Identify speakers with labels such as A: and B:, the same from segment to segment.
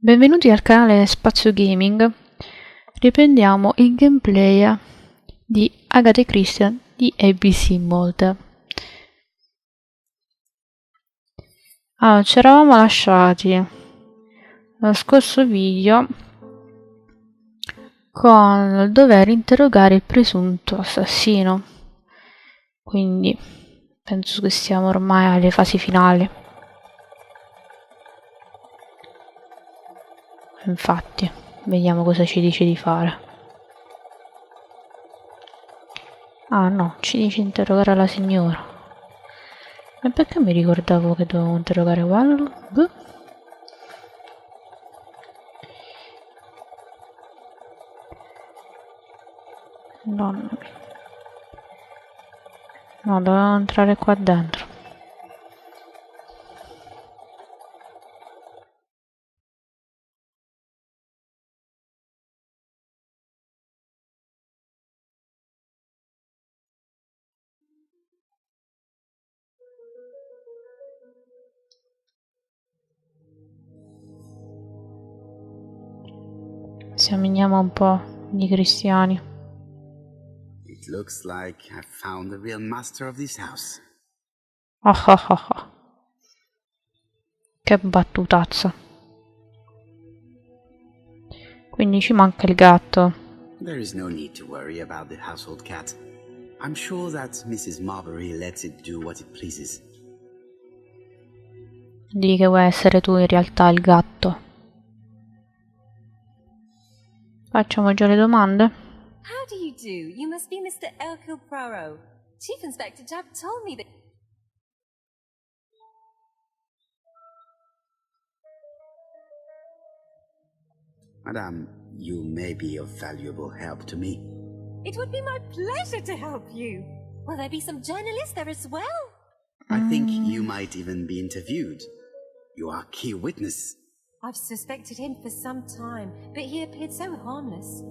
A: Benvenuti al canale Spazio Gaming. Riprendiamo il gameplay di Agatha Christie di ABC Mode. Allora, ci eravamo lasciati nello scorso video con il dover interrogare il presunto assassino, quindi penso che siamo ormai alle fasi finali. Infatti, vediamo cosa ci dice di fare. Ah no, ci dice interrogare la signora. Ma perché mi ricordavo che dovevo interrogare quello? No, dovevo entrare qua dentro. Esaminiamo un po' di cristiani.
B: It looks like I've found the real master of this house.
A: Che battutazza. Quindi ci manca il gatto.
B: There is no need to worry about the household cat. I'm sure that Mrs. Marbury lets it do what it pleases.
A: Di che vuoi essere tu in realtà il gatto. Facciamo già le domande.
C: How do you do? You must be Mr. Hercule Poirot. Chief Inspector Japp told me that...
B: Madame, you may be of valuable help to me.
C: It would be my pleasure to help you. Will there be some journalists there as well?
B: I think you might even be interviewed. You are a key witness.
C: I've suspected him for some time, but he appeared so harmless.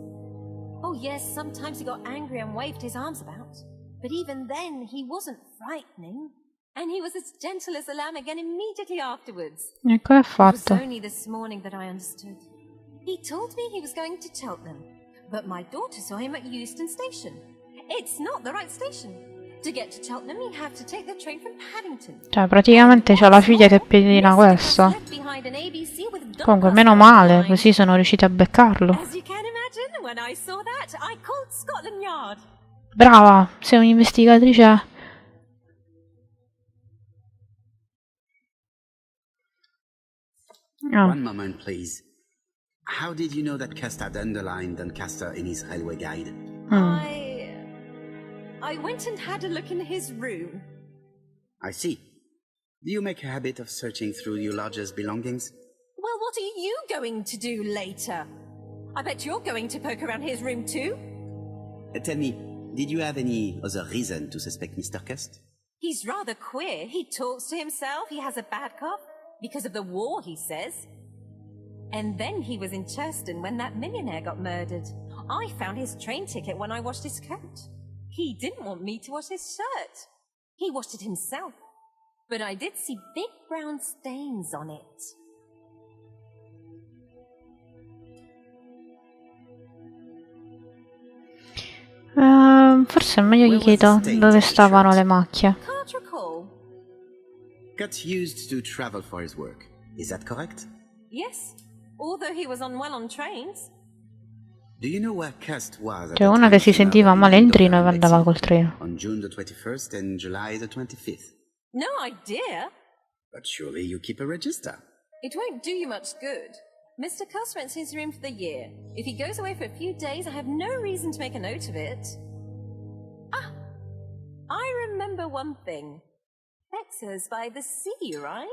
C: Oh yes, sometimes he got angry and waved his arms about. But even then, he wasn't frightening. And he was as gentle as a lamb again immediately afterwards.
A: E come è
C: It was
A: fatto?
C: only this morning that I understood. He told me he was going to Cheltenham, but my daughter saw him at Euston Station. It's not the right station. To get to Cheltenham, you have to take the train from Paddington.
A: Cioè, praticamente c'ha la figlia che pedina questo. Comunque, meno male, così sono riusciti a beccarlo.
C: As you can imagine, when I saw that, I called Scotland Yard.
A: Brava, sei un'investigatrice. Oh.
B: One moment, please. How did you know that Cust had underlined Doncaster in his railway guide?
C: I went and had a look in his room.
B: I see. Do you make a habit of searching through your lodger's belongings?
C: Well, what are you going to do later? I bet you're going to poke around his room too.
B: Tell me, did you have any other reason to suspect Mr. Cust?
C: He's rather queer. He talks to himself. He has a bad cough. Because of the war, he says. And then he was in Churston when that millionaire got murdered. I found his train ticket when I washed his coat. He didn't want me to wash his shirt. He washed it himself. But I did see big brown stains on it.
A: Forse è meglio gli chiedo dove stavano le macchie.
C: Can't recall.
B: Cust used to travel for his work. Is that correct?
C: Yes, although he was unwell on trains.
B: Do you know where Cust was at
A: C'è
B: the
A: una che
B: time
A: si sentiva
B: Marbury
A: male in
B: met
A: treno e
B: her in
A: andava
B: Lexington?
A: col treno.
B: On June the 21st and July the 25th.
C: No idea.
B: But surely you keep a register.
C: It won't do you much good. Mr. Cuss rents his room for the year. If he goes away for a few days, I have no reason to make a note of it. Ah, I remember one thing. Texas by the sea, right?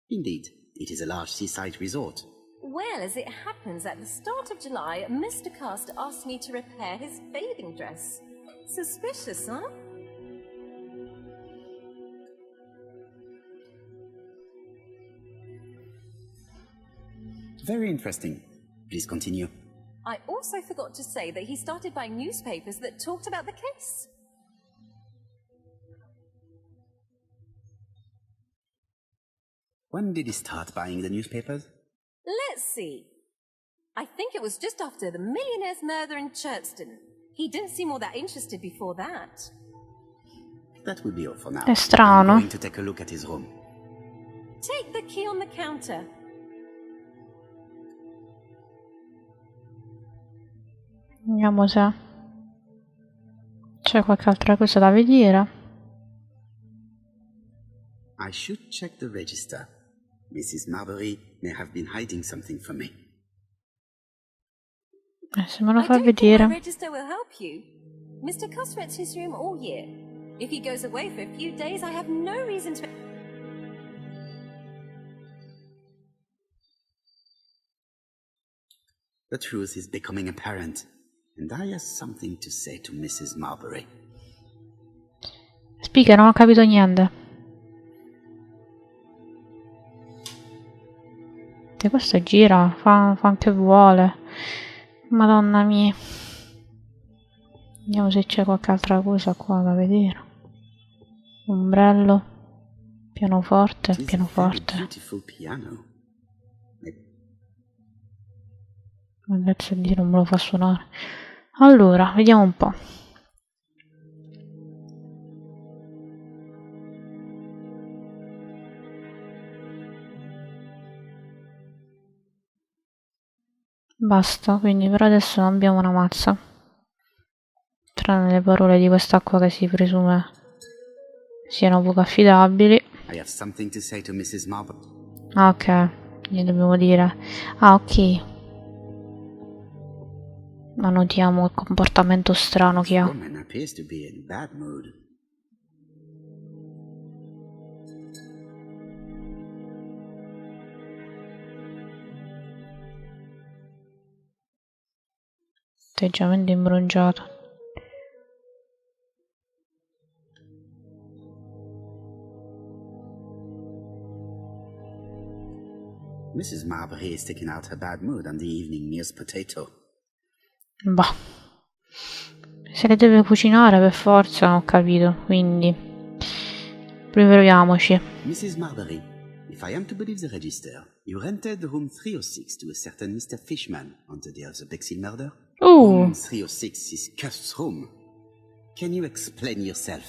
B: Indeed, it is a large seaside resort.
C: Well, as it happens, at the start of July, Mr. Cust asked me to repair his bathing dress. Suspicious, huh?
B: Very interesting. Please continue.
C: I also forgot to say that he started buying newspapers that talked about the case.
B: When did he start buying the newspapers?
C: Let's see. I think it was just after the millionaire's murder in Churchton. He didn't seem all that interested before that.
B: That will be all for now.
A: È strano.
B: I'm going to take a look at his room.
C: Take the key on the counter.
A: Vediamo se c'è qualche altra cosa da vedere.
B: I should check the register. Mrs. Marbury may have been hiding something from me.
A: Se me lo
C: I
A: fa
C: don't think my
A: vedere.
C: register will help you. Mr. Cuss rents his room all year. If he goes away for a few days, I have no reason to...
B: The truth is becoming apparent, and I have something to say to Mrs. Marbury.
A: Spiega, non ho capito niente. E questo gira, fa che vuole. Madonna mia. Vediamo se c'è qualche altra cosa qua da vedere. Ombrello. Pianoforte,
B: It is a
A: pianoforte.
B: very beautiful piano.
A: Ragazzi, Dio non me lo fa suonare. Allora, vediamo un po'. Basta, quindi per adesso non abbiamo una mazza. Tranne le parole di quest'acqua che si presume siano poco affidabili.
B: I have something to say to Mrs. Marbury.
A: Ah, ok, gli dobbiamo dire. Ah, ok. Ma notiamo il comportamento strano che
B: This
A: ha.
B: woman appears to be in bad mood.
A: Atteggiamento imbrongiato.
B: Mrs. Marbury is taking out her bad mood on the evening meal's potato.
A: Bah. Se le deve cucinare per forza, non ho capito, quindi proviamoci.
B: Mrs. Marbury, if I am to believe the register, you rented room 306 to a certain Mr. Fishman on the day of the Bexley murder? Room 306 is Cuff's room. Can you explain yourself?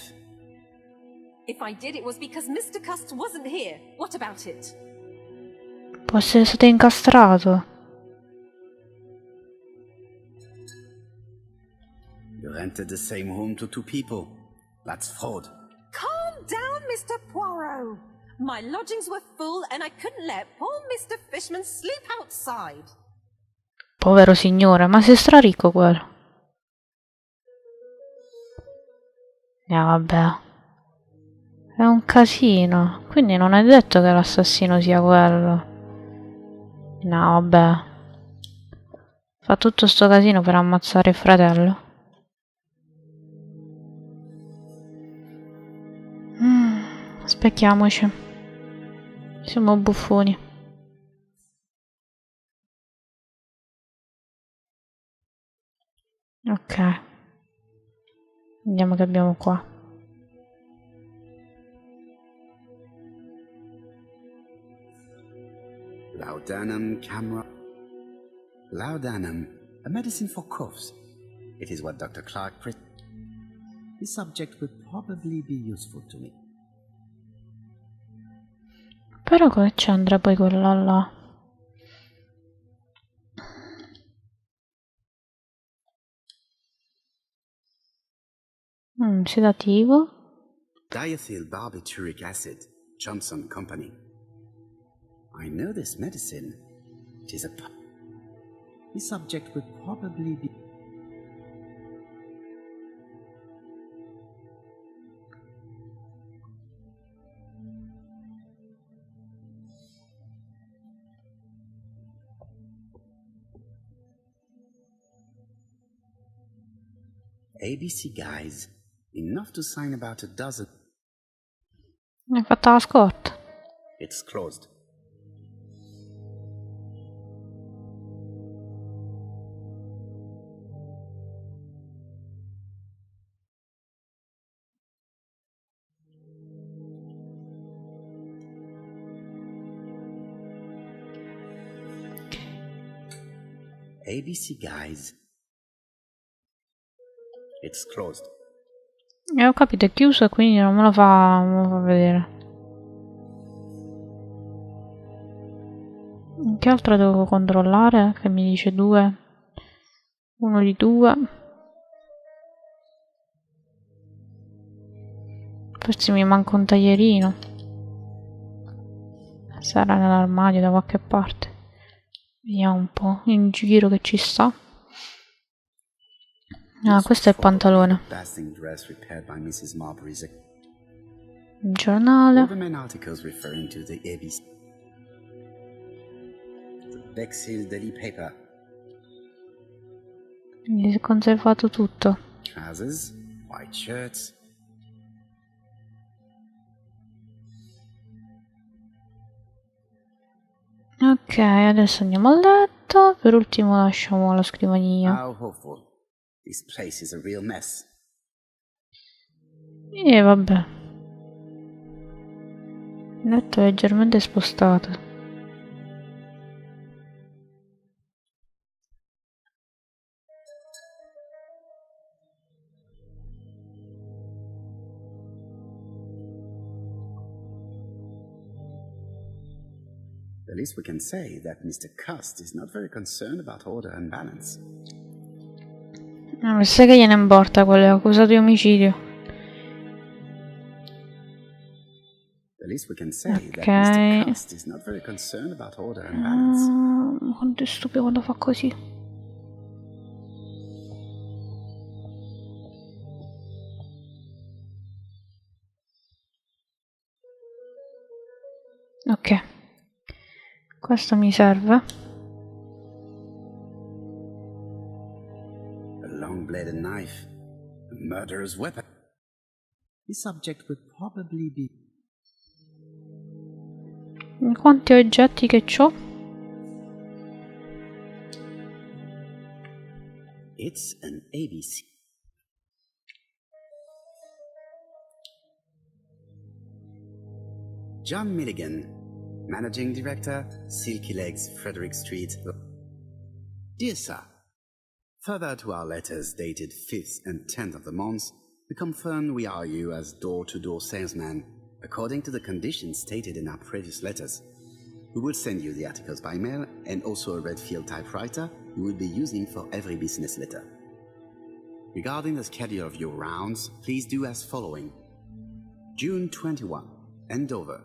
C: If I did, it was because Mr. Cust wasn't here. What about it?
A: Può essere stato incastrato.
B: You rented the same room to two people. That's fraud.
C: Calm down, Mr. Poirot. My lodgings were full and I couldn't let poor Mr. Fishman sleep outside.
A: Povero signore, ma sei straricco quello. Vabbè. È un casino. Quindi non è detto che l'assassino sia quello. No, vabbè. Fa tutto sto casino per ammazzare il fratello. Specchiamoci. Siamo buffoni. Ok. Vediamo che abbiamo qua.
B: Laudanum camera. Laudanum, a medicine for coughs. It is what Dr. Clark The subject would probably be useful to me.
A: Però come ci andrà poi quella là? Sedativo.
B: Diethyl barbituric acid, Johnson Company. I know this medicine. It is The subject would probably be... ABC guys, enough to sign about a dozen.
A: Mi hai fatto la scorta.
B: It's closed. ABC guys. It's closed.
A: Ho capito, è chiuso e quindi non me lo fa vedere. Che altro devo controllare? Che mi dice 2. Uno di 2. Forse mi manca un taglierino. Sarà nell'armadio da qualche parte. Vediamo un po' in giro che ci sta. Ah, questo è il pantalone. Il giornale. Mi si è conservato tutto.
B: Trousers, white shirts.
A: Ok, adesso andiamo a letto. Per ultimo lasciamo la scrivania.
B: How hopeful. This place is a real mess.
A: E vabbè. Il letto è leggermente spostato.
B: The least we can say that Mr. Cust is not very concerned about order and balance.
A: Mi sa che gliene importa, quello è accusato di omicidio.
B: The least we can say that Mr. Cust is not very concerned about order and balance.
A: Quanto è stupido quando fa così. Ok. Questo mi serve.
B: A long-bladed knife, a murderer's weapon. This subject would probably be...
A: Quanti oggetti che c'ho?
B: It's an ABC. John Milligan, Managing Director, Silky Legs, Frederick Street. Dear Sir, further to our letters dated 5th and 10th of the month, we confirm we are you as door-to-door salesman, according to the conditions stated in our previous letters. We will send you the articles by mail and also a Redfield typewriter you will be using for every business letter. Regarding the schedule of your rounds, please do as following. June 21, Andover.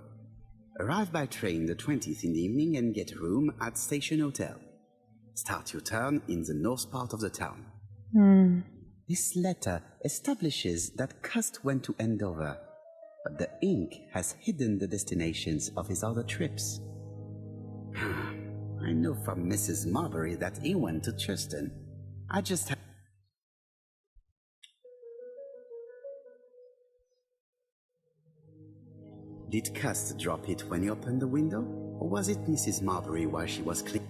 B: Arrive by train the 20th in the evening and get a room at Station Hotel. Start your turn in the north part of the town. This letter establishes that Cust went to Andover, but the ink has hidden the destinations of his other trips. I know from Mrs. Marbury that he went to Churchton. I just have... Did Cust drop it when he opened the window? Or was it Mrs. Marbury while she was cleaning?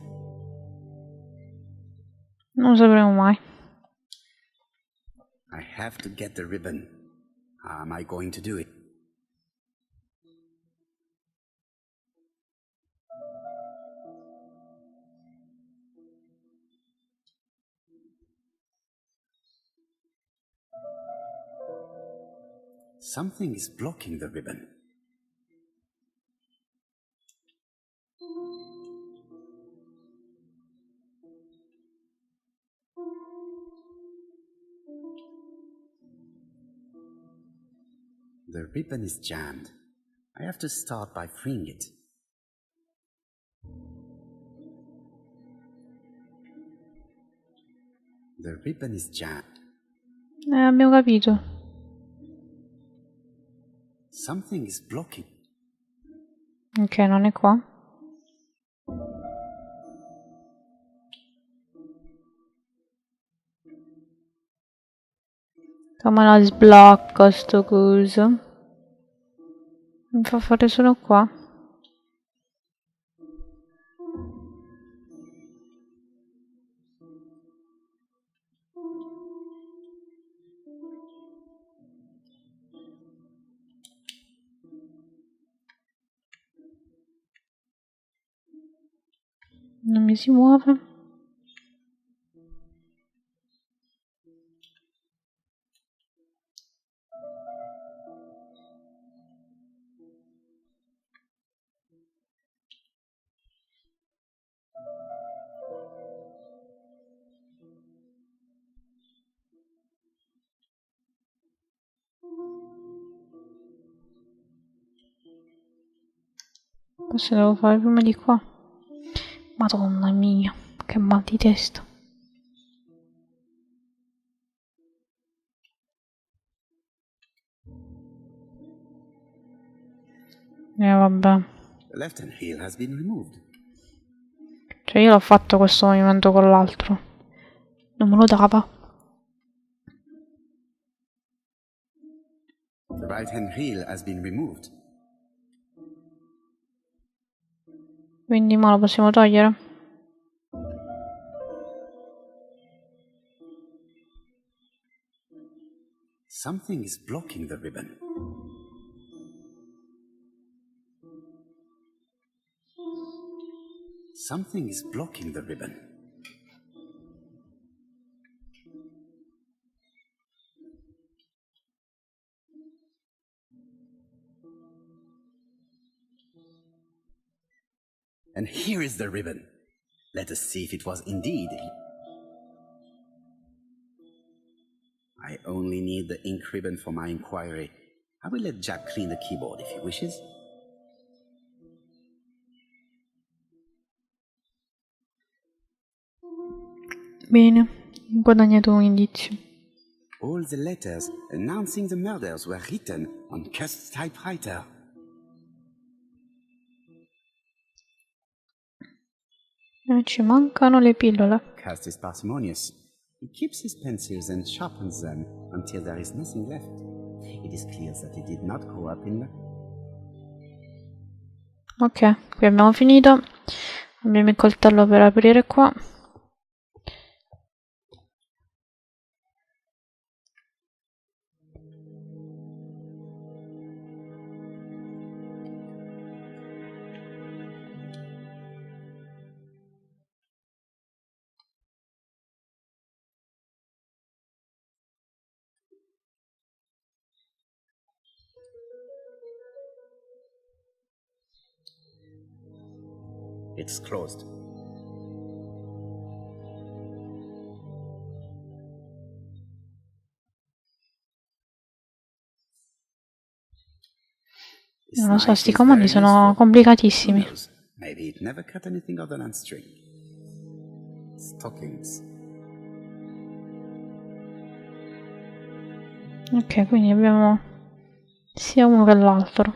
A: Non sapremo mai.
B: I have to get the ribbon. How am I going to do it? Something is blocking the ribbon. The ribbon is jammed. I have to start by freeing it. The ribbon is jammed.
A: Abbiamo capito.
B: Something is blocking.
A: Ok, non è qua. Come la sblocco sto coso? Mi fa fare solo qua. Non mi si muove. Forse devo fare prima di qua. Madonna mia, che mal di testa. Vabbè.
B: The left hand heel has been removed.
A: Cioè io l'ho fatto questo movimento con l'altro. Non me lo dava.
B: The right hand heel has been removed.
A: Quindi mo lo possiamo togliere?
B: Something is blocking the ribbon. Something is blocking the ribbon. And here is the ribbon. Let us see if it was indeed. I only need the ink ribbon for my inquiry. I will let Jack clean the keyboard if he wishes.
A: Bene, ho guadagnato un indizio.
B: All the letters announcing the murders were written on Cust's typewriter.
A: Ci mancano le pillole.
B: Cust is parsimonious. He keeps his pencils and sharpens them until there is nothing left. It is clear that he did not grow up in...
A: Ok, qui abbiamo finito. Abbiamo il coltello per aprire qua.
B: It's closed.
A: Non lo so, sti comandi sono complicatissimi.
B: Maybe it never cut anything other than string. Stockings.
A: Ok, quindi abbiamo sia uno che l'altro.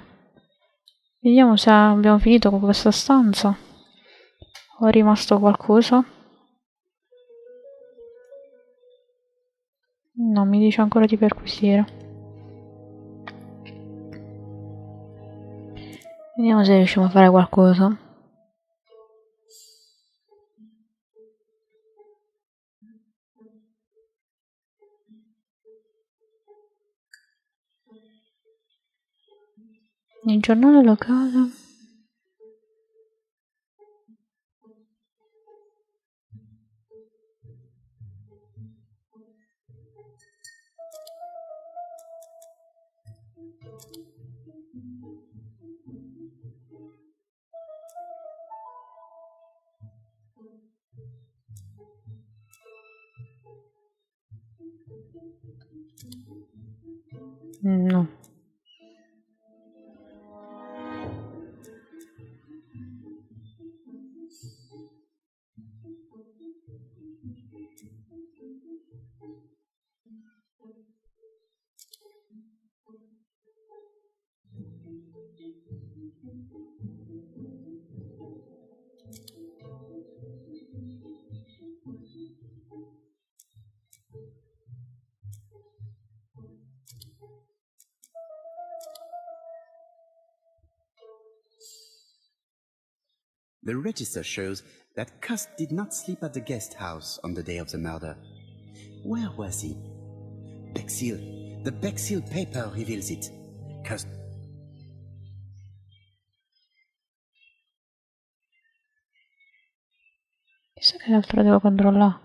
A: Vediamo se abbiamo finito con questa stanza o è rimasto qualcosa. No, mi dice ancora di perquisire. Vediamo se riusciamo a fare qualcosa. Il giornale locale. No.
B: The register shows that Cust did not sleep at the guest house on the day of the murder. Where was he? Bexil. The Bexil paper reveals it. Cust...
A: Chissà che altro devo controllare.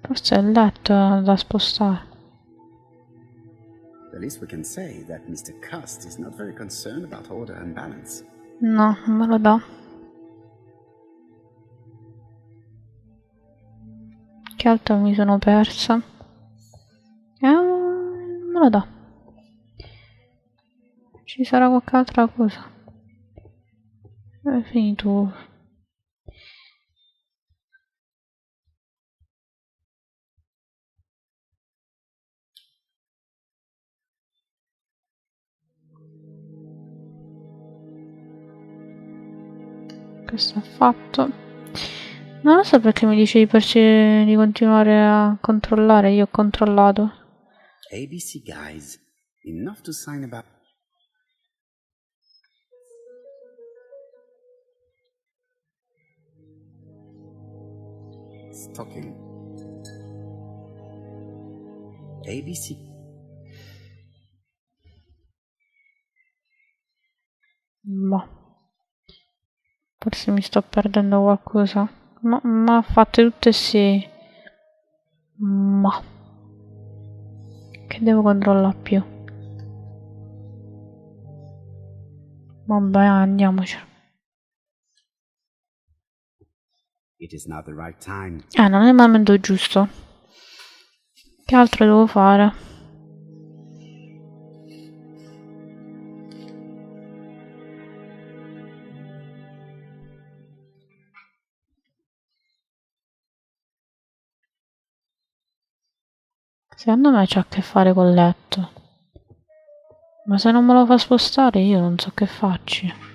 A: Forse è il letto da spostare.
B: The least we can say that Mr. Cust is not very concerned about order and balance.
A: No, non me lo dà. Che altro mi sono persa? lo dà. Ci sarà qualche altra cosa. È finito. Questo è fatto. Non lo so perché mi dice di continuare a controllare. Io ho controllato.
B: ABC guys, enough to sign about. Stocking. ABC.
A: Ma forse mi sto perdendo qualcosa. Ma fatte tutte sì. Ma che devo controllare più? Vabbè, andiamoci.
B: It is not the right time.
A: Non è il momento giusto. Che altro devo fare? Secondo me c'ha a che fare col letto. Ma se non me lo fa spostare io non so che facci.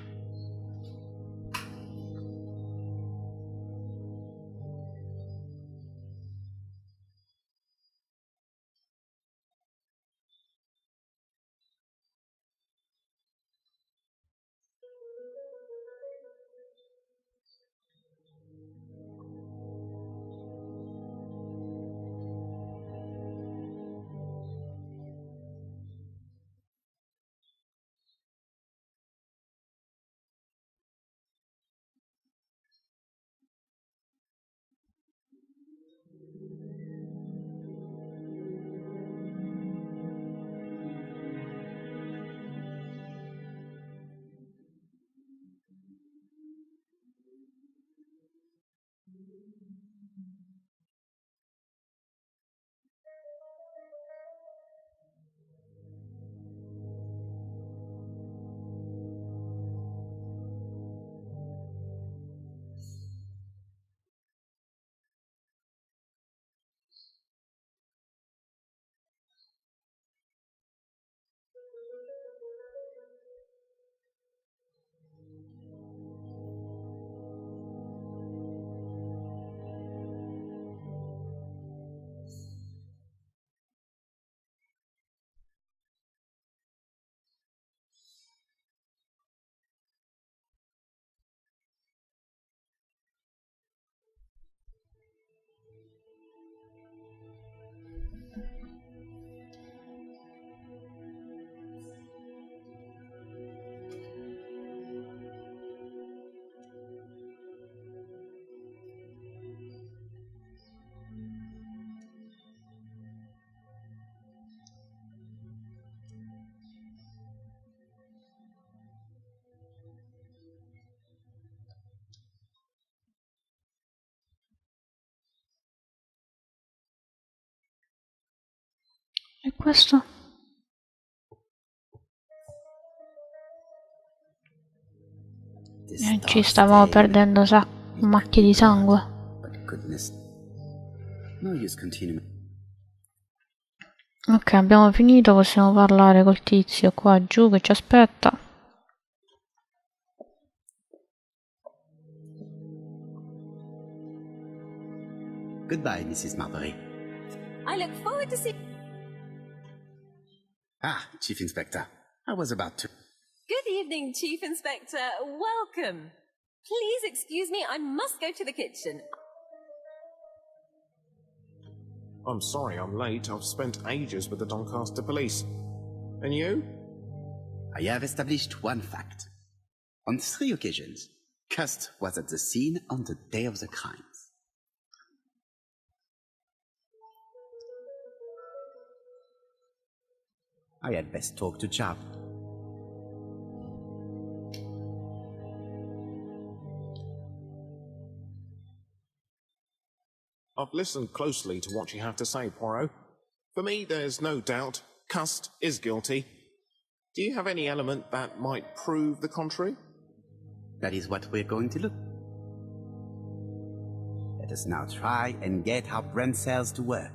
A: E questo? Ci stavamo perdendo macchie di sangue. Ok, abbiamo finito, possiamo parlare col tizio qua giù che ci aspetta.
B: Goodbye, Mrs. Marbury.
C: I look forward to seeing...
B: Ah, Chief Inspector. I was about to...
C: Good evening, Chief Inspector. Welcome. Please excuse me, I must go to the kitchen.
D: I'm sorry I'm late. I've spent ages with the Doncaster police. And you?
B: I have established one fact. On 3 occasions, Cust was at the scene on the day of the crimes. I had best talk to Chap.
D: I've listened closely to what you have to say, Poirot. For me, there's no doubt Cust is guilty. Do you have any element that might prove the contrary?
B: That is what we're going to look. Let us now try and get our brain cells to work.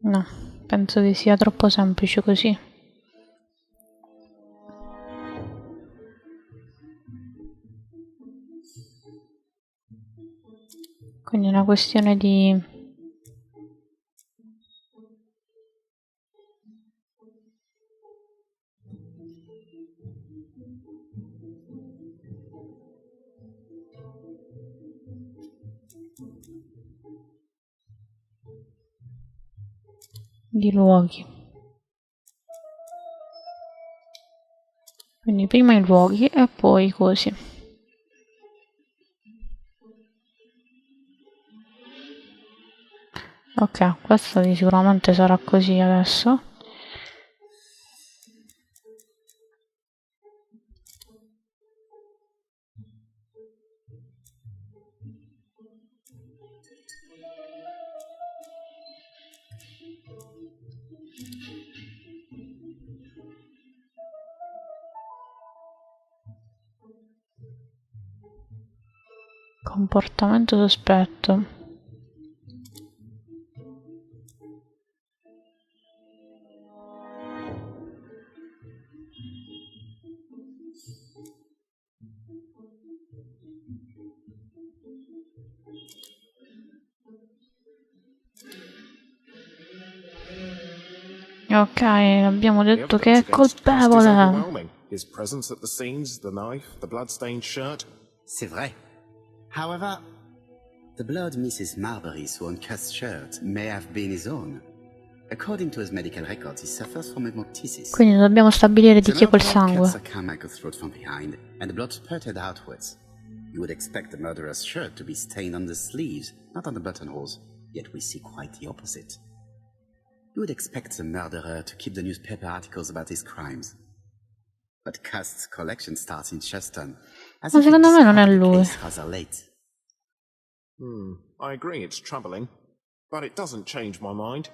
A: No, penso che sia troppo semplice così. Quindi è una questione di luoghi. Quindi prima i luoghi e poi i cosi. Ok, questo sicuramente sarà così adesso. Comportamento sospetto. Ok, abbiamo detto che è colpevole.
D: His presence at the scenes, the knife, the blood-stained shirt.
B: C'est vrai. However, the blood Mrs. Marbury's worn Cust's shirt may have been his own. According to his medical records, he suffers from hemoptysis.
A: Quindi dobbiamo stabilire di chi è quel sangue.
B: Throat from behind, and the blood spurted outwards. You would expect the murderer's shirt to be stained on the sleeves, not on the buttonholes. Yet we see quite the opposite. You would expect the murderer to keep the newspaper articles about his crimes. But Cust's collection starts in Cheston.
A: Ma secondo me non è lui.
D: I agree it's troubling, but it doesn't change my mind.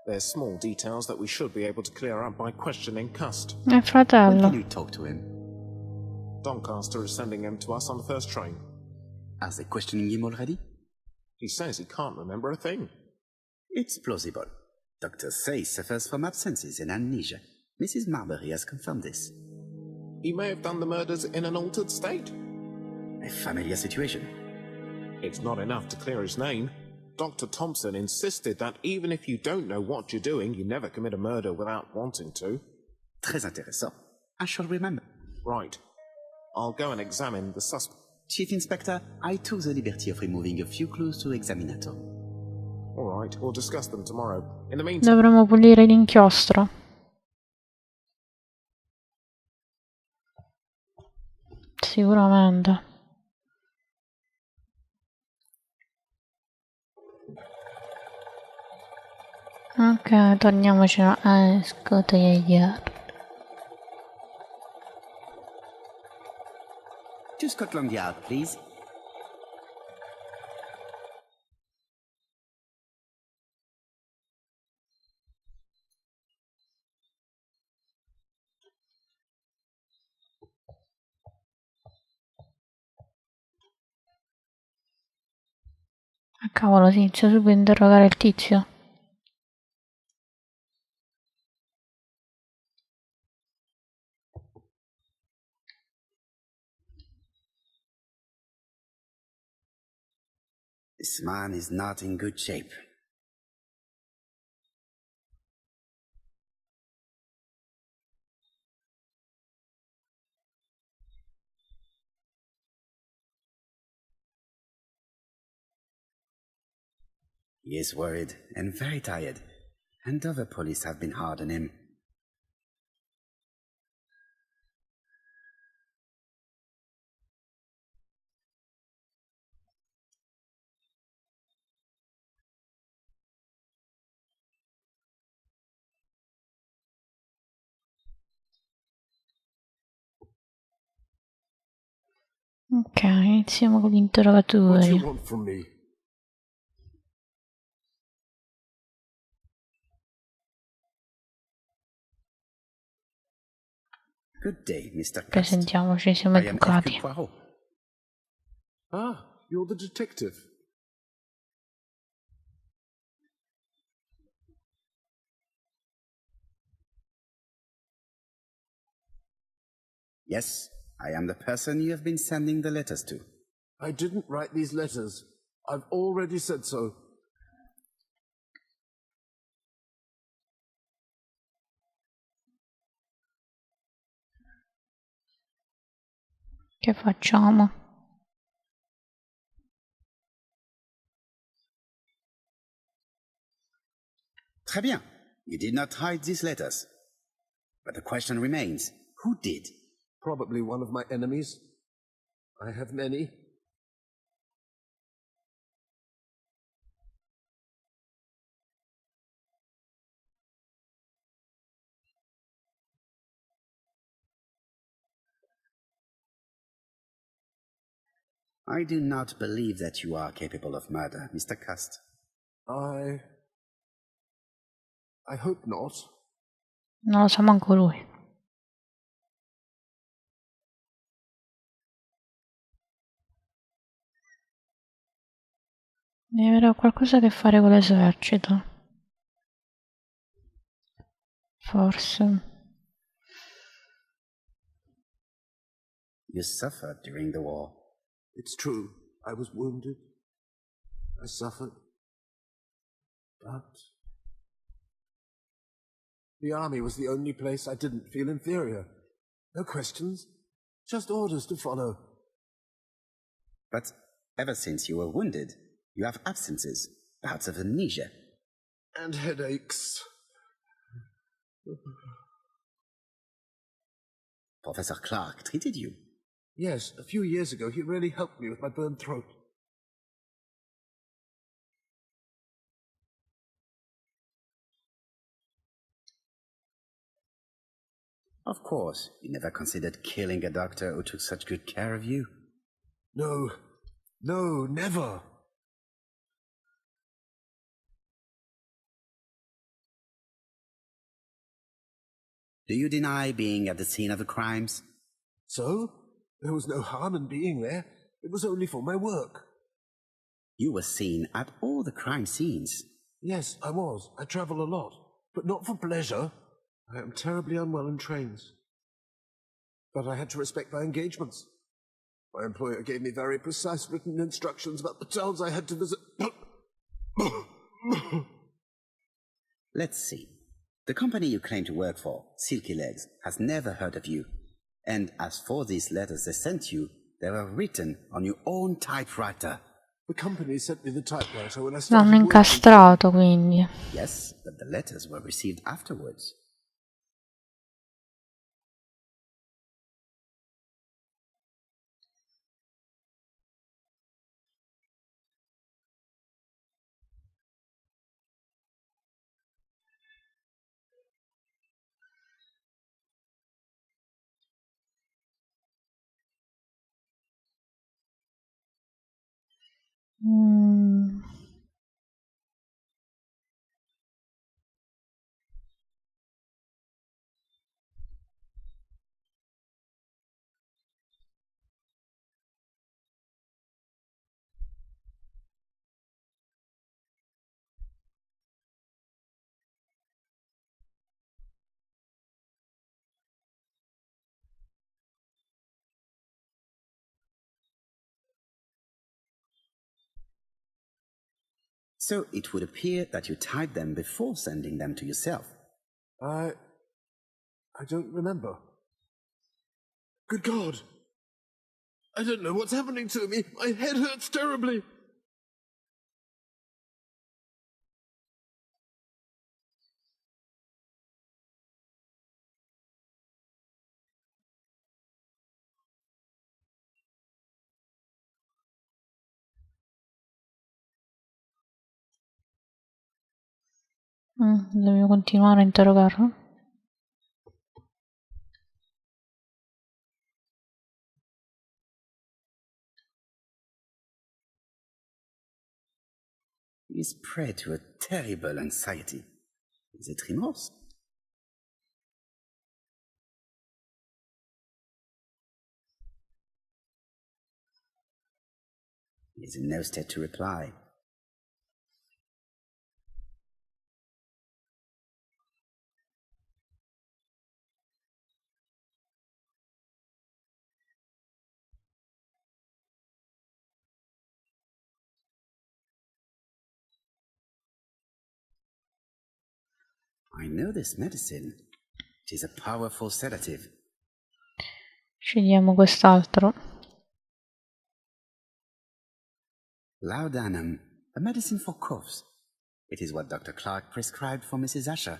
D: There's small details that we should be able to clear up by questioning Cust.
A: È fratello.
B: When can we talk to him?
D: Doncaster is sending him to us on the first train.
B: Are they questioning him already?
D: He says he can't remember a thing.
B: It's plausible. Doctors say he suffers from absences and amnesia. Mrs. Marbury has confirmed this.
D: He may have done the murders in an altered state.
B: A familiar situation.
D: It's not enough to clear his name. Dr. Thompson insisted that even if you don't know what you're doing, you never commit a murder without wanting to.
B: Très intéressant. I shall remember.
D: Right. I'll go and examine the suspect.
B: Chief Inspector, I took the liberty of removing a few clues to examinator.
D: All right, we'll discuss them tomorrow. In the meantime...
A: Dovremmo pulire l'inchiostro. Sicuramente. Ok, torniamoci a Scotland.
B: To Scotland Yard, please.
A: Ah, cavolo, si inizia subito a interrogare il tizio.
B: This man is not in good shape. He is worried and very tired, and other police have been hard on him.
A: Ok, iniziamo con gli
E: What do
A: interrogatori.
E: you want from me?
B: Good day, Mr. Cust.
A: Presentiamoci, siamo
B: I am
A: educati.
B: Hercule Poirot.
E: Ah, you're the detective.
B: Yes, I am the person you have been sending the letters to.
E: I didn't write these letters. I've already said so.
A: Che facciamo?
B: Très bien. You did not hide these letters. But the question remains, who did?
E: Probably one of my enemies. I have many.
B: I do not believe that you are capable of murder, Mr. Cust.
E: I hope not.
A: Non lo sa manco lui. Deve avere qualcosa a che fare con l'esercito. Forse.
B: You suffered during the war.
E: It's true. I was wounded. I suffered. But the army was the only place I didn't feel inferior. No questions. Just orders to follow.
B: But ever since you were wounded, you have absences, bouts of amnesia.
E: And headaches.
B: Professor Clark treated you.
E: Yes, a few years ago he really helped me with my burned throat.
B: Of course, you never considered killing a doctor who took such good care of you.
E: No, never.
B: Do you deny being at the scene of the crimes?
E: So? There was no harm in being there. It was only for my work.
B: You were seen at all the crime scenes.
E: Yes, I was. I travel a lot, but not for pleasure. I am terribly unwell in trains. But I had to respect my engagements. My employer gave me very precise written instructions about the towns I had to visit.
B: Let's see. The company you claim to work for, Silky Legs, has never heard of you. And as for these letters they sent you, they were written on your own typewriter.
E: The company sent me the typewriter when I started
A: L'hanno
E: working.
A: incastrato, quindi.
B: Yes, but the letters were received afterwards. So it would appear that you typed them before sending them to yourself.
E: I don't remember. Good God! I don't know what's happening to me. My head hurts terribly.
A: Devo continuare a interrogarlo.
B: He is prey to a terrible anxiety. Is it remorse? He is in no state to reply. I know this medicine. It is a powerful sedative.
A: Scegliamo quest'altro.
B: Laudanum, a medicine for coughs. It is what Dr. Clark prescribed for Mrs. Asher.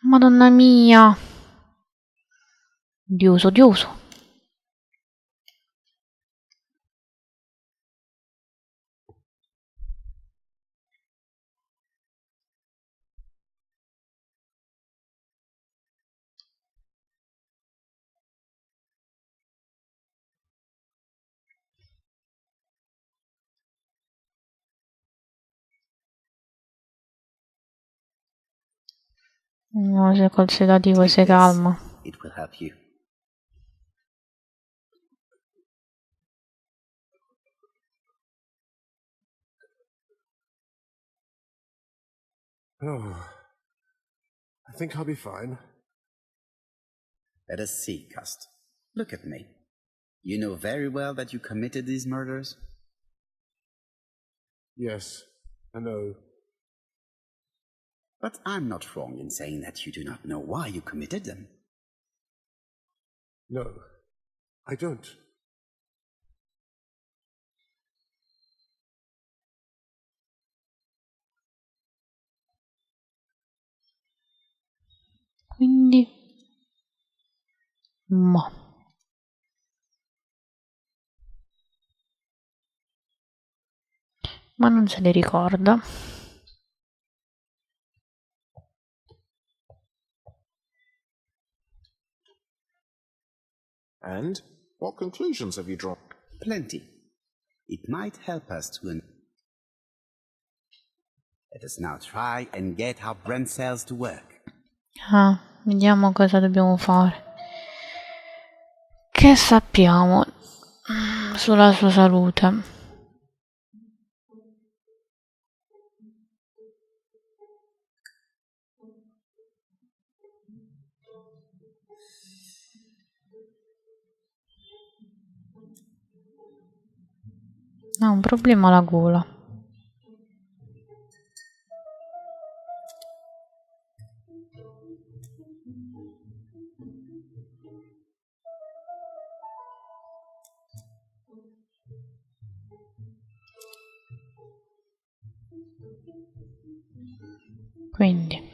A: Madonna mia! Dioso. No, se col sedativo si calma.
B: It will help you.
E: Oh, I think I'll be fine.
B: Let us see, Cust. Look at me. You know very well that you committed these murders?
E: Yes, I know.
B: But I'm not wrong in saying that you do not know why you committed them.
E: No, I don't.
A: Quindi... Ma non se li ricorda.
D: And what conclusions have you drawn?
B: Plenty. It might help us to... Let us now try and get our brain cells to work.
A: Vediamo cosa dobbiamo fare. Che sappiamo sulla sua salute? Ha un problema alla gola. Quindi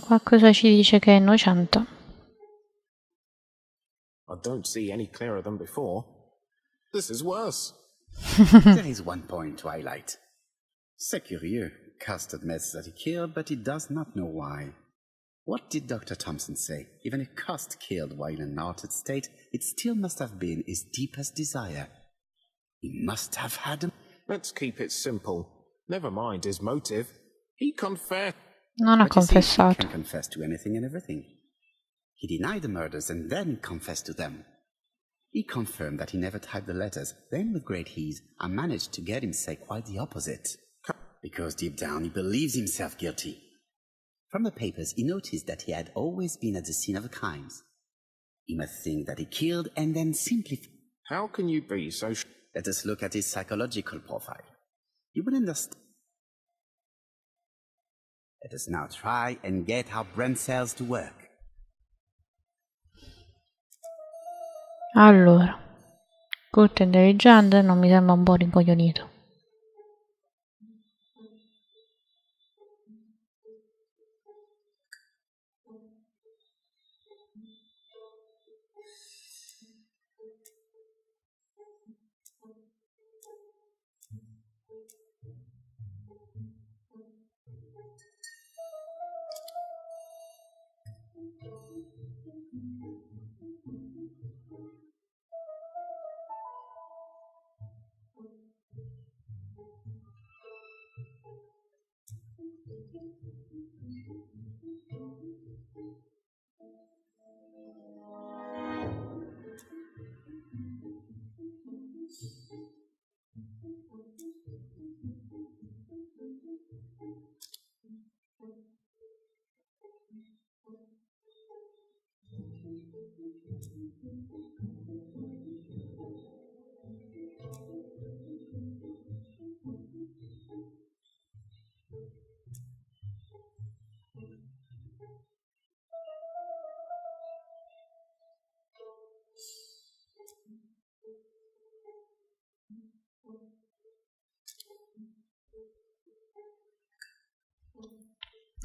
A: Qualcosa ci dice che è innocente.
D: I don't see any clearer than before. This is worse.
B: There is one point to highlight. C'est curieux. Cust admits that he killed, but he does not know why. What did Dr. Thompson say? Even if Cust killed while in an altered state, it still must have been his deepest desire. He must have had a...
D: Let's keep it simple. Never mind his motive. He confessed.
A: Non ha
B: But you see, he
A: confessato.
B: can confess to anything and everything. He denied the murders and then confessed to them. He confirmed that he never typed the letters. Then, with great ease, I managed to get him say quite the opposite. Because deep down he believes himself guilty. From the papers, he noticed that he had always been at the scene of the crimes. He must think that he killed and then simply...
D: How can you be so
B: Let us look at his psychological profile. You will understand. Let us now try and get our brain cells to work.
A: Allora, culto intelligente, non mi sembra un po' rincoglionito.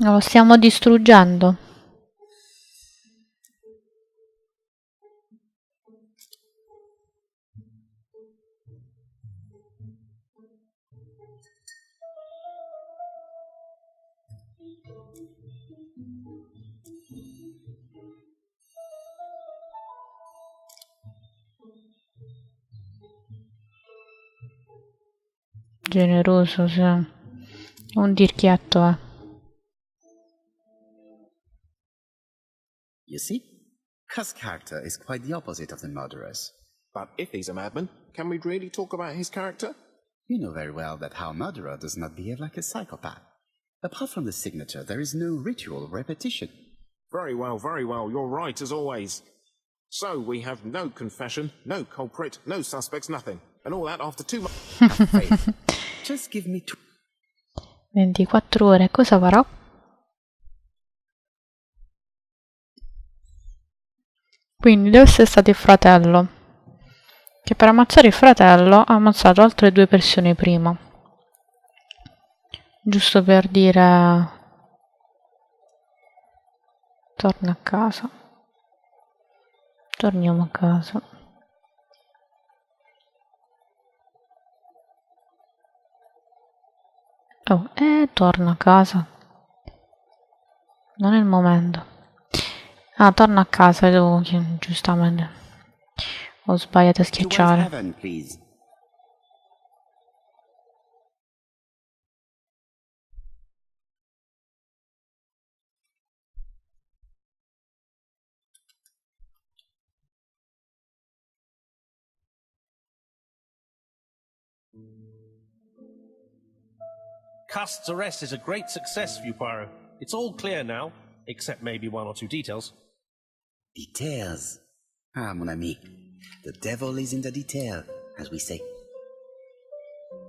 A: Lo stiamo distruggendo. Generoso, sì. Un tirchietto,
B: You see? Cust's character is quite the opposite of the murderer's.
D: But if he's a madman, can we really talk about his character?
B: You know very well that our murderer does not behave like a psychopath. Apart from the signature, there is no ritual repetition.
D: Very well, you're right as always. So we have no confession, no culprit, no suspects, nothing. And all that after 2 months.
B: Have faith. Just give me
A: 24 ore, cosa farò? Quindi deve essere stato il fratello, che per ammazzare il fratello ha ammazzato altre 2 persone prima. Giusto per dire... Torna a casa. Torniamo a casa. Oh, torna a casa. Non è il momento. Ah, torna a casa, devo, giustamente. Ho sbagliato a schiacciare.
B: heaven, please.
F: Cust's arrest is a great success for you, Poirot. It's all clear now, except maybe 1 or 2 details.
B: Details. Ah, mon ami. The devil is in the detail, as we say.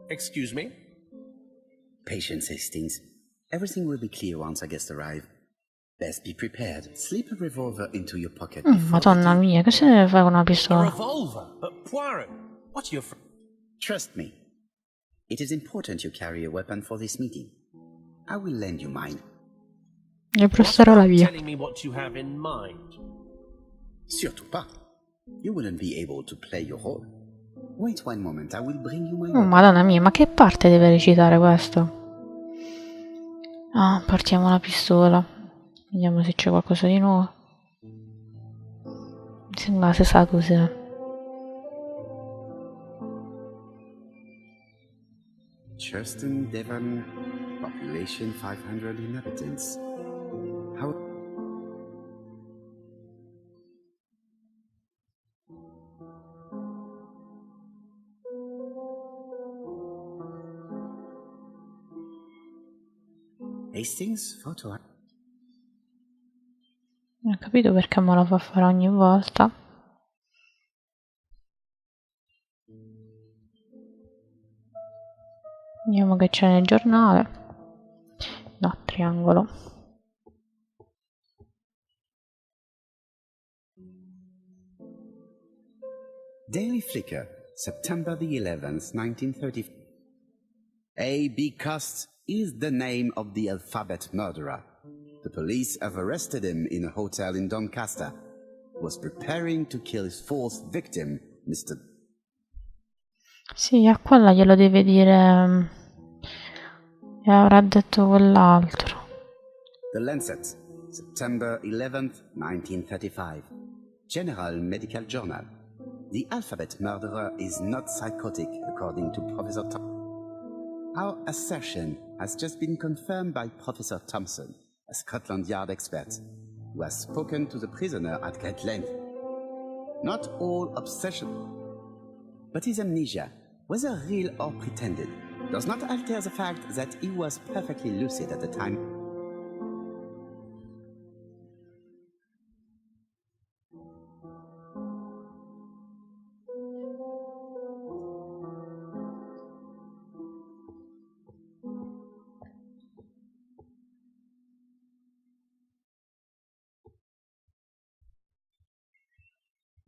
F: Excuse me?
B: Patience, Hastings. Everything will be clear once our guests arrive. Best be prepared. Slip a revolver into your pocket.
A: Madonna mia, che se ne deve fare con una
F: A
A: pistola?
F: revolver? But Poirot, what are you...
B: Trust me. It is important you carry a weapon for this meeting. I will lend you mine.
A: Gli presterò la via.
F: Telling me what you have in mind.
B: Surtout pas. You wouldn't be able to play your role. Wait one moment, I will bring you my
A: Oh,
B: weapon.
A: madonna mia, ma che parte deve recitare questo? Ah, partiamo la pistola. Vediamo se c'è qualcosa di nuovo. Mi sembra la stessa cosa.
B: Churston, Devon, population 500 inhabitants. How... Hastings, photo...
A: Non ho capito perché me lo fa fare ogni volta. Vediamo che c'è nel giornale. No, triangolo.
B: Daily Flicker, September the 11th, 1930. A.B. Cust is the name of the alphabet murderer. The police have arrested him in a hotel in Doncaster. He was preparing to kill his fourth victim, Mr.
A: Sì, a quella glielo deve dire. E avrà detto quell'altro.
B: The Lancet, September 11th, 1935. General Medical Journal. The alphabet murderer is not psychotic, according to Professor Thompson. Our assertion has just been confirmed by Professor Thompson, a Scotland Yard expert, who has spoken to the prisoner at great length. Not all obsession, but his amnesia, whether real or pretended, does not alter the fact that he was perfectly lucid at the time.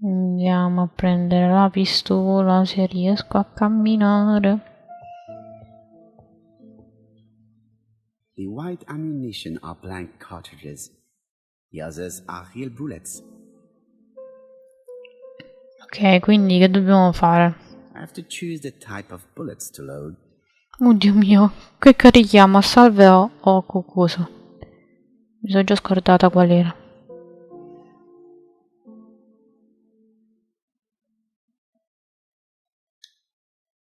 A: Andiamo a prendere la pistola se riesco a camminare.
B: The white ammunition are blank cartridges. The others are real bullets.
A: Ok, quindi che dobbiamo fare?
B: I have to choose the type of bullets to load.
A: Oddio mio, che carichiamo? A salve o qualcosa? Mi sono già scordata qual era.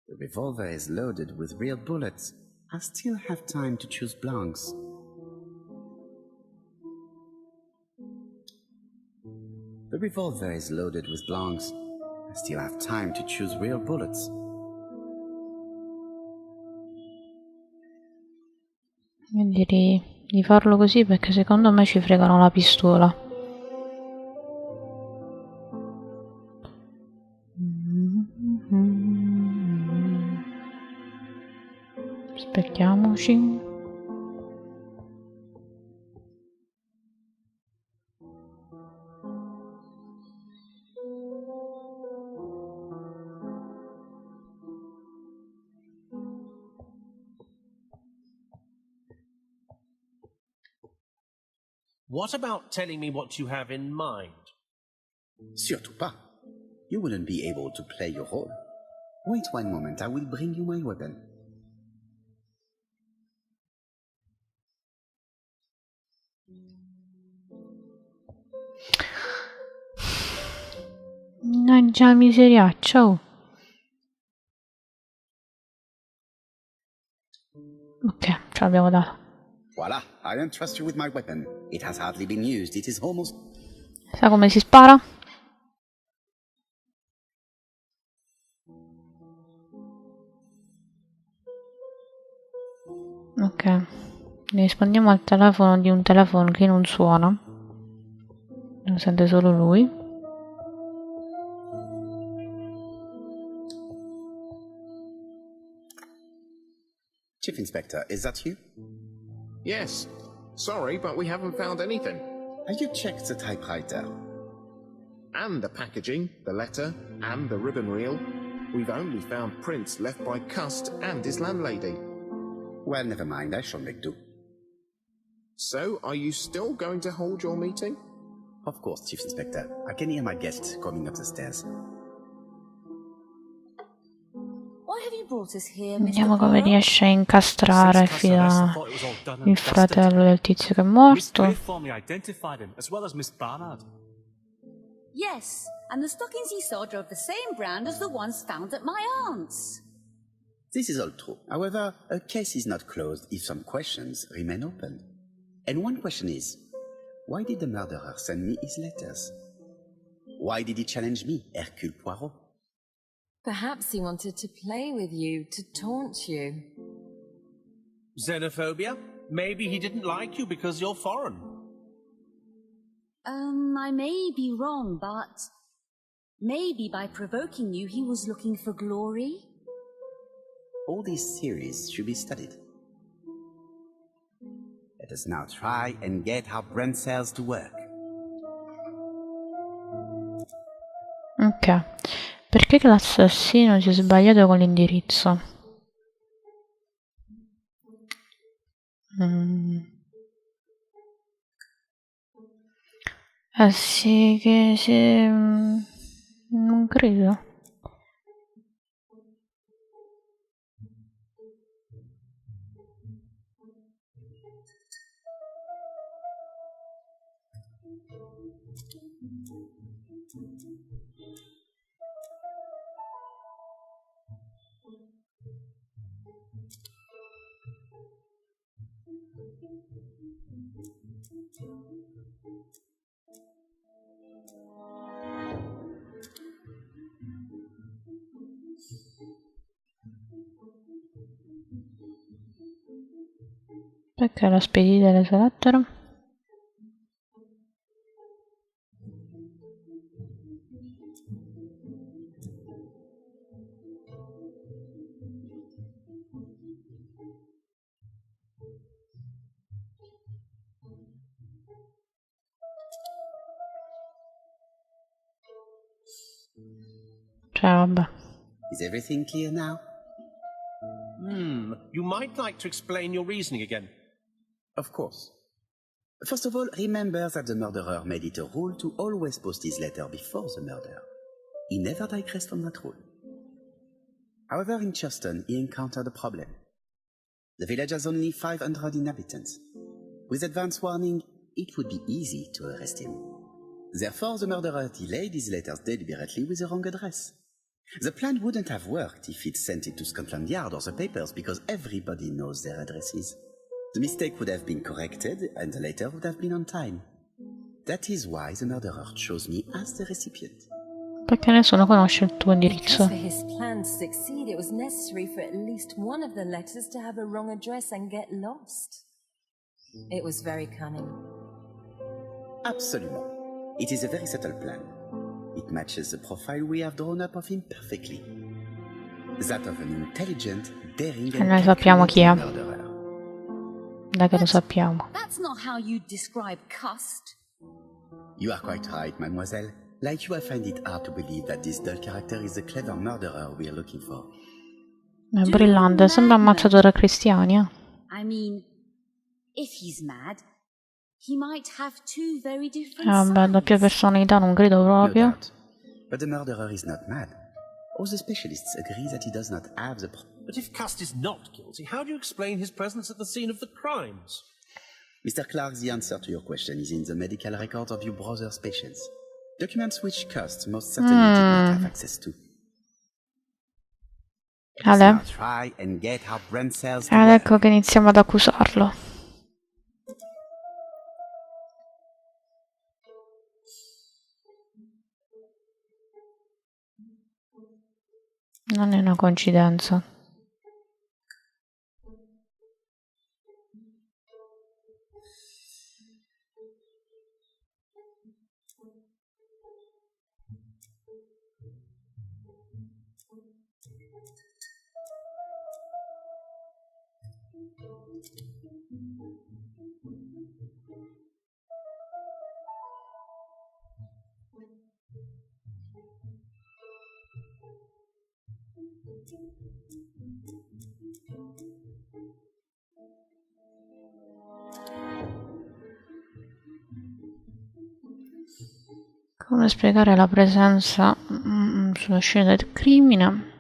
B: The revolver is loaded with real bullets. I still have time to choose blanks. The revolver is loaded with blanks. I still have time to choose real bullets.
A: Io direi di farlo così perché secondo me ci fregano la pistola. Aspettiamoci.
F: What about telling me what you have in mind?
B: Surtout pas. You wouldn't be able to play your role. Wait one moment, I will bring you my weapon.
A: Mannaggia miseriaccia, oh. Ok, ce l'abbiamo data.
B: Voila, I entrust you with my weapon. It has hardly been used, it is almost...
A: Sa come si spara? Ok, rispondiamo al telefono di un telefono che non suona. Lo sente solo lui.
B: Chief Inspector, is that you?
D: Yes. Sorry, but we haven't found anything.
B: Have you checked the typewriter?
D: And the packaging, the letter, and the ribbon reel. We've only found prints left by Cust and his landlady.
B: Well, never mind, I shall make do.
D: So, are you still going to hold your meeting?
B: Of course, Chief Inspector. I can hear my guests coming up the stairs.
C: Why have you brought us here,
A: Vediamo come riesce a incastrare il fratello del tizio che è morto.
G: Yes, and the stockings he sold are of the same brand as the ones found at my aunt's.
B: This is all true. However, a case is not closed if some questions remain open. And one question is, why did the murderer send me his letters? Why did he challenge me, Hercule Poirot?
C: Perhaps he wanted to play with you, to taunt you.
F: Xenophobia? Maybe he didn't like you because you're foreign.
G: I may be wrong, but maybe by provoking you he was looking for glory?
B: All these theories should be studied. Let us now try and get our brain cells to work.
A: Ok. Perché che l'assassino si è sbagliato con l'indirizzo? Sì, che se... non credo. Perché la spedita le sue lettere? Cioè, vabbè.
B: Is everything clear now?
F: You might like to explain your reasoning again.
B: Of course. First of all, remember that the murderer made it a rule to always post his letter before the murder. He never digressed from that rule. However, in Churston, he encountered a problem. The village has only 500 inhabitants. With advance warning, it would be easy to arrest him. Therefore, the murderer delayed his letters deliberately with the wrong address. The plan wouldn't have worked if he'd sent it to Scotland Yard or the papers, because everybody knows their addresses. The mistake would have been corrected, and the letter would have been on time. That is why the murderer chose me as the recipient.
A: Perché nessuno conosce il tuo indirizzo.
C: Because for his plan to succeed, it was necessary for at least one of the letters to have a wrong address and get lost. It was very cunning.
B: Absolument. It is a very subtle plan. It matches the profile we have drawn up of him perfectly. That of an intelligent, daring and
A: noi sappiamo chi è.
B: murderer.
A: Dai che lo sappiamo.
G: That's not how you describe Cust.
B: You are quite right, mademoiselle. Like you, I find it hard to believe that this dull character is the clever murderer we are looking for.
A: È brillante, sembra ammazzato da cristiani, eh?
G: I mean, if he's mad, he might have two very different
A: Vabbè, doppia personalità non credo
B: No
A: proprio.
B: doubt. But the murderer is not mad. All the specialists agree that he does not have the...
F: But if Cust is not guilty, how do you explain his presence at the scene of the crimes?
B: Mr. Clark, the answer to your question is in the medical records of your brother's patients. Documents which Cust most certainly did not have access to. Let's
A: Ale.
B: now try and get our brain cells to
A: Ed
B: work.
A: ecco che iniziamo ad accusarlo. Non è una coincidenza. Come spiegare la presenza sulla scena del crimine?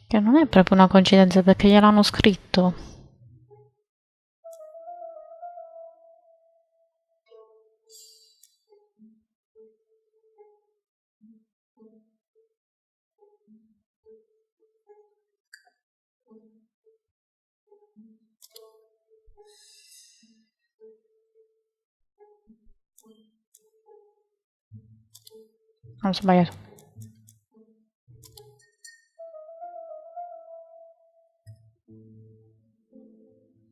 A: Che non è proprio una coincidenza perché gliel'hanno scritto. Ho sbagliato.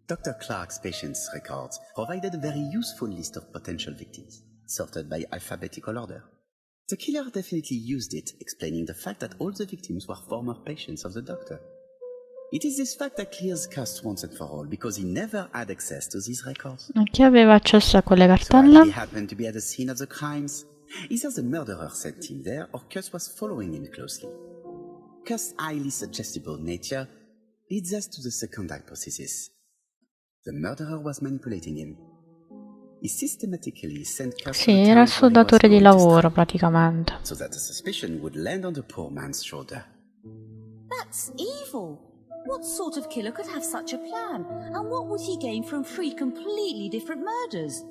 B: Dr. Clark's patient's records provided a very useful list of potential victims, sorted by alphabetical order. The killer definitely used it, explaining the fact that all the victims were former patients of the doctor. It is this fact that clears Cust once and for all, because he never had access to these records.
A: Ma chi aveva accesso a quelle
B: So
A: cartelle?
B: he happened to be at the scene of the crimes. Either the murderer sent him there, or Cust was following him closely. Cust's highly suggestible nature leads us to the second hypothesis. The murderer was manipulating him. He systematically sent Cust
A: Sì, era il suo datore di lavoro praticamente.
B: so that the suspicion would land on the poor man's shoulder.
G: That's evil. What sort of killer could have such a plan? And what would he gain from 3 completely different murders?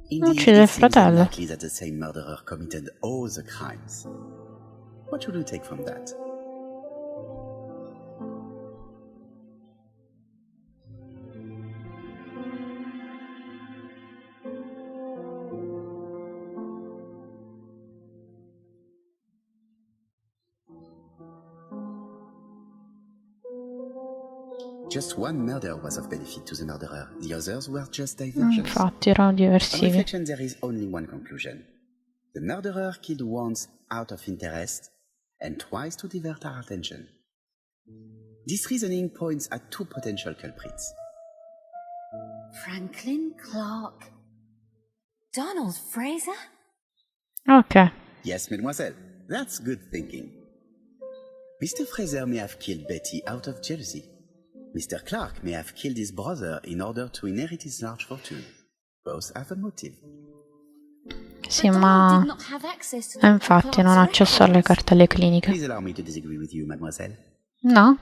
B: Indeed,
A: Uccide il
B: it seems
A: fratello.
B: unlikely that the same murderer committed all the crimes. What should we take from that? Just one murder was of benefit to the murderer. The others were just diversions.
A: Infatti erano
B: On
A: diversivi.
B: reflection, there is only one conclusion. The murderer killed once out of interest and twice to divert our attention. This reasoning points at 2 potential culprits.
G: Franklin, Clark,
C: Donald Fraser?
A: Ok.
B: Yes, mademoiselle, that's good thinking. Mr. Fraser may have killed Betty out of jealousy. Mr. Clark may have killed his brother in order to inherit his large fortune. Both have a motive.
A: Sì,
G: Donald
A: ma
G: did not have access to
A: infatti non ha accesso alle cartelle cliniche.
B: Please allow me to disagree with you, mademoiselle.
A: No?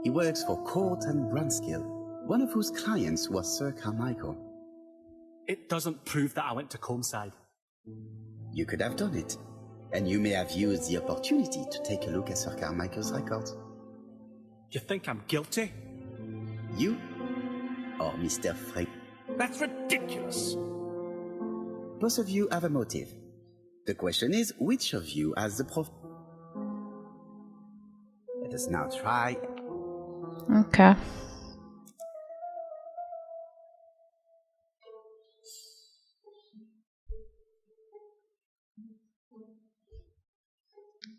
B: He works for Court and Brunskill, one of whose clients was Sir Carmichael.
H: It doesn't prove that I went to Comeside.
B: You could have done it, and you may have used the opportunity to take a look at Sir Carmichael's records.
H: You think I'm guilty?
B: You or Mr. Frey?
H: That's ridiculous.
B: Both of you have a motive. The question is, which of you has the proof? Let us now try.
A: Ok.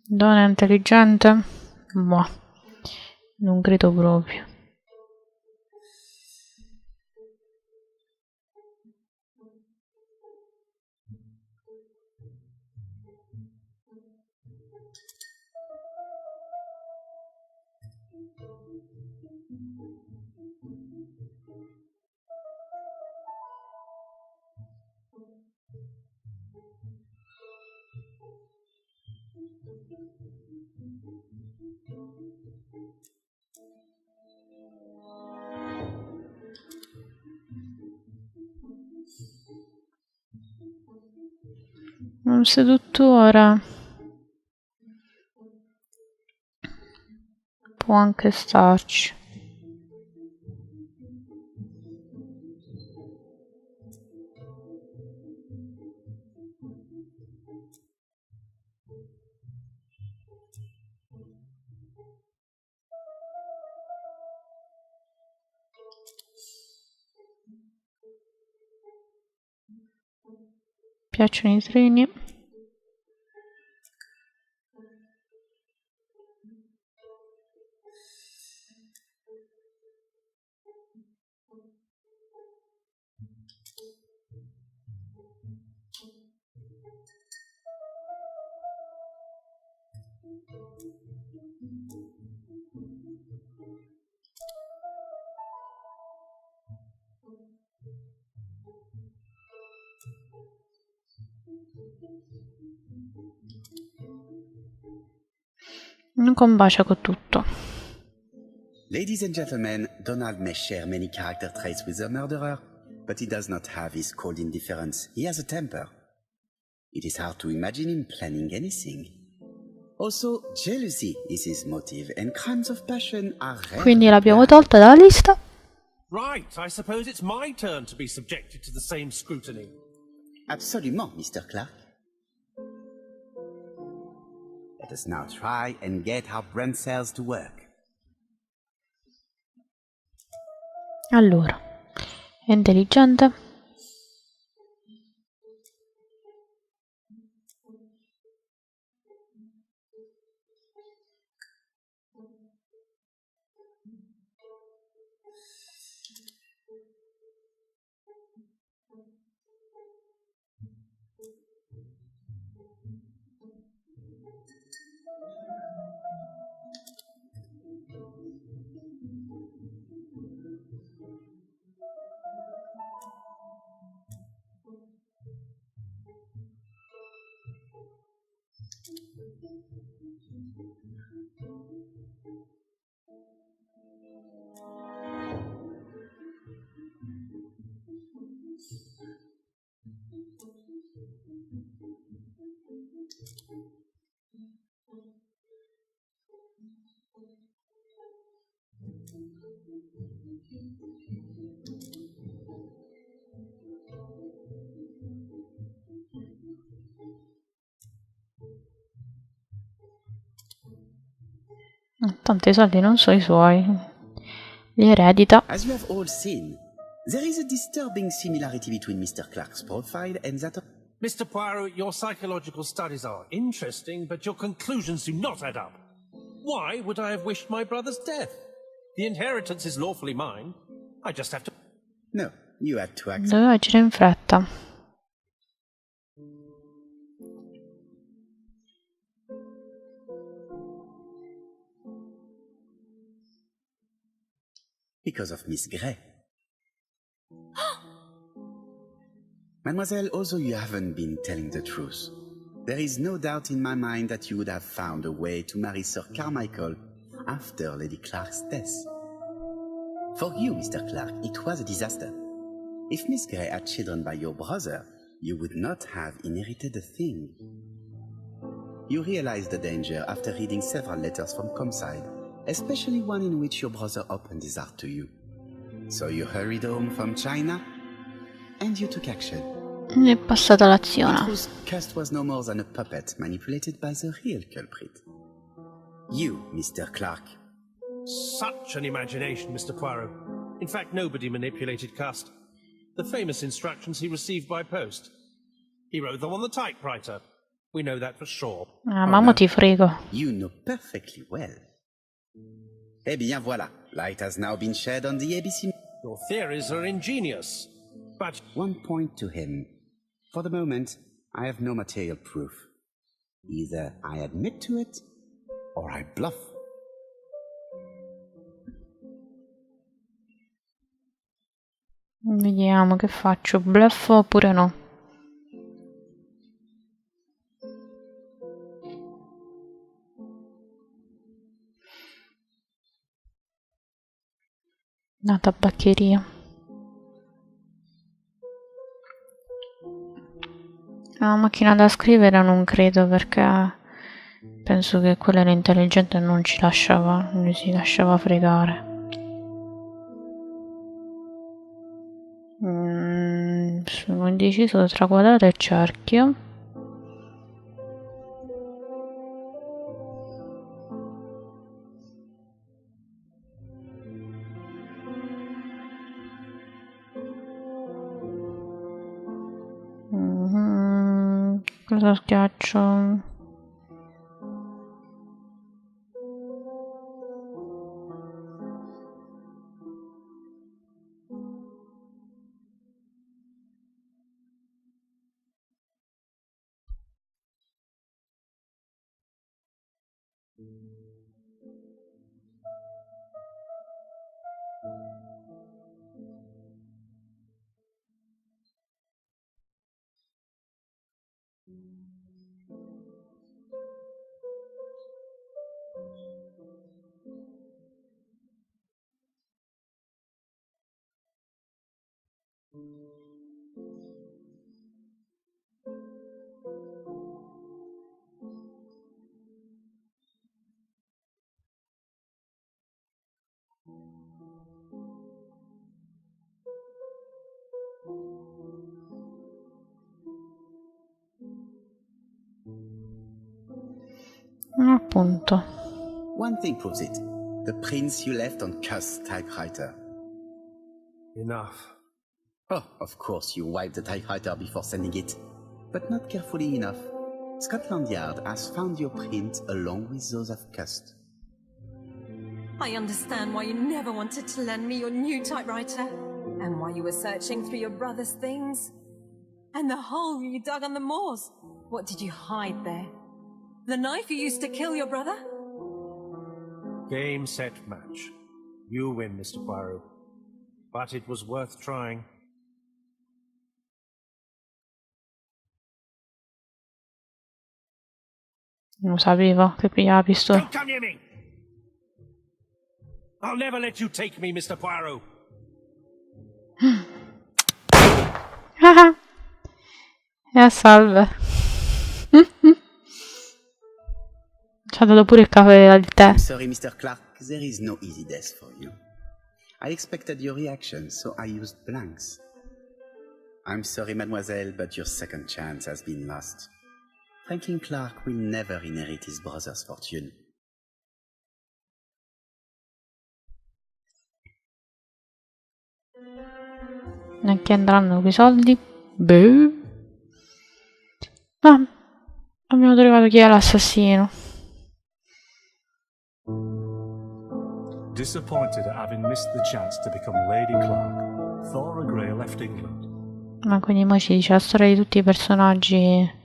A: Donna intelligente? Boh, non credo proprio. Un seduttore può anche starci. Piacciono i treni. Non combacia con tutto.
B: Ladies and gentlemen, Donald may share many character traits with the murderer, but he does not have his cold indifference. He has a temper. It is hard to imagine him planning anything. Also, jealousy is his motive, and crimes of passion are rare.
A: Quindi l'abbiamo tolta dalla lista.
F: Right, I suppose it's my turn to be subjected to the same scrutiny.
B: Absolument, Mr. Clark. Let us now try and get our brain cells to work.
A: Allora, è intelligente. Tanti soldi non sono i suoi. Li eredita.
B: As you have all seen, there is a disturbing similarity between Mr. Clark's profile and that of...
F: Mr. Poirot, your psychological studies are interesting, but your conclusions do not add up. Why would I have wished my brother's death? The inheritance is lawfully mine. I just have to...
B: No, you had to accept...
A: Doveva agire in fretta.
B: Because of Miss Grey. Mademoiselle, although you haven't been telling the truth, there is no doubt in my mind that you would have found a way to marry Sir Carmichael after Lady Clark's death. For you, Mr. Clark, it was a disaster. If Miss Grey had children by your brother, you would not have inherited a thing. You realized the danger after reading several letters from Comside, especially one in which your brother opened his heart to you. So you hurried home from China, and you took action.
A: È passata l'azione.
B: Whose cast was no more than a puppet manipulated by the real culprit. You, Mr. Clark.
F: Such an imagination, Mr. Poirot. In fact, nobody manipulated Cust. The famous instructions he received by post. He wrote them on the typewriter. We know that for sure.
A: Ah, mamma, ti frego.
B: You know perfectly well. Eh bien voilà, light has now been shed on the ABC.
F: Your theories are ingenious, but...
B: One point to him. For the moment, I have no material proof. Either I admit to it, or I bluff.
A: Vediamo che faccio, bluffo oppure no. Una tabaccheria. La macchina da scrivere non credo, perché penso che quella era intelligente e non ci lasciava, non si lasciava fregare. Sono indeciso tra quadrato e cerchio. Cosa schiaccio? appunto.
B: One thing proves it. The prints you left on Cuss' typewriter.
E: Enough.
B: Oh, of course you wiped the typewriter before sending it. But not carefully enough. Scotland Yard has found your print along with those of Cuss.
C: I understand why you never wanted to lend me your new typewriter, and why you were searching through your brother's things. And the hole you dug on the moors. What did you hide there? The knife you used to kill your brother?
F: Game, set, match. You win, Mr. Poirot. But it was worth trying.
A: Non sapevo che pigliava la pistola.
F: Don't come near me! I'll never let you take me, Mr. Poirot.
A: Salve. Ci ha dato pure il caffè al tè.
B: I'm sorry, Mr. Clark, there is no easy death for you. I expected your reaction, so I used blanks. I'm sorry, mademoiselle, but your second chance has been lost. Franklin Clark will never inherit his brother's fortune.
A: A chi andranno quei soldi? Beh. Ah, abbiamo trovato chi è l'assassino.
H: Disappointed at having missed the chance to become Lady Clark, Thora Grey left England.
A: Ma quindi mo ci dice la storia di tutti i personaggi.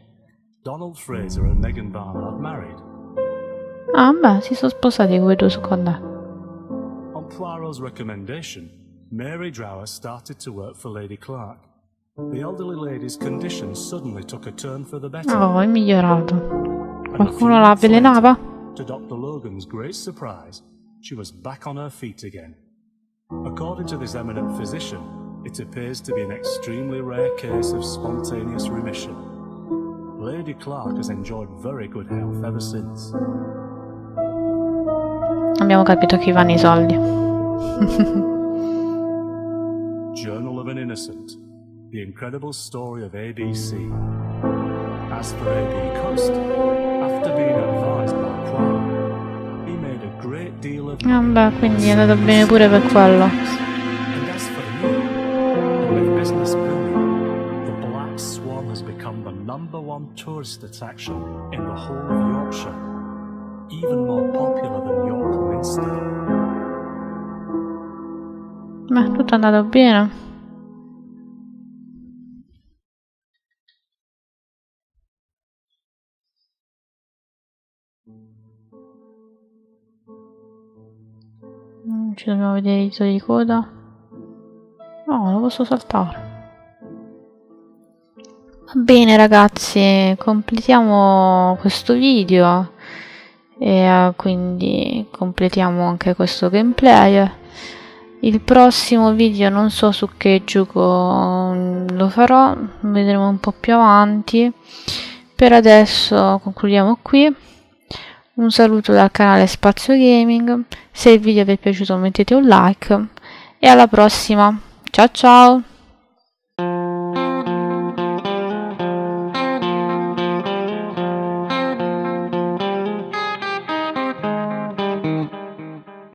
H: Donald Fraser and Megan Barnard married.
A: Ah, beh, si sono sposati quei due secondi.
H: On Poirot's recommendation, Mary Drower started to work for Lady Clark. The elderly lady's condition suddenly took a turn for the better.
A: Oh, è migliorato. Qualcuno la avvelenava?
H: To Dr. Logan's great surprise, she was back on her feet again. According to this eminent physician, it appears to be an extremely rare case of spontaneous remission. Lady Clark has enjoyed very good health ever since.
A: Abbiamo capito a chi vanno i soldi.
H: Journal of an Innocent. The incredible story of ABC. As for A.B. Coast, after being advised by Poirot, he made a great deal of money.
A: Vabbè, quindi è andato bene pure per quello.
H: And as for the new, with business booming, the Black Swan has become the #1 tourist attraction in the whole of Yorkshire, even more popular than York Minster.
A: Ma tutto è andato bene. Ci dobbiamo vedere i titoli di coda. No, lo posso saltare. Va bene ragazzi, completiamo questo video e quindi completiamo anche questo gameplay. Il prossimo video non so su che gioco lo farò, vedremo un po' più avanti. Per adesso concludiamo qui. Un saluto dal canale Spazio Gaming. Se il video vi è piaciuto mettete un like e alla prossima. Ciao ciao!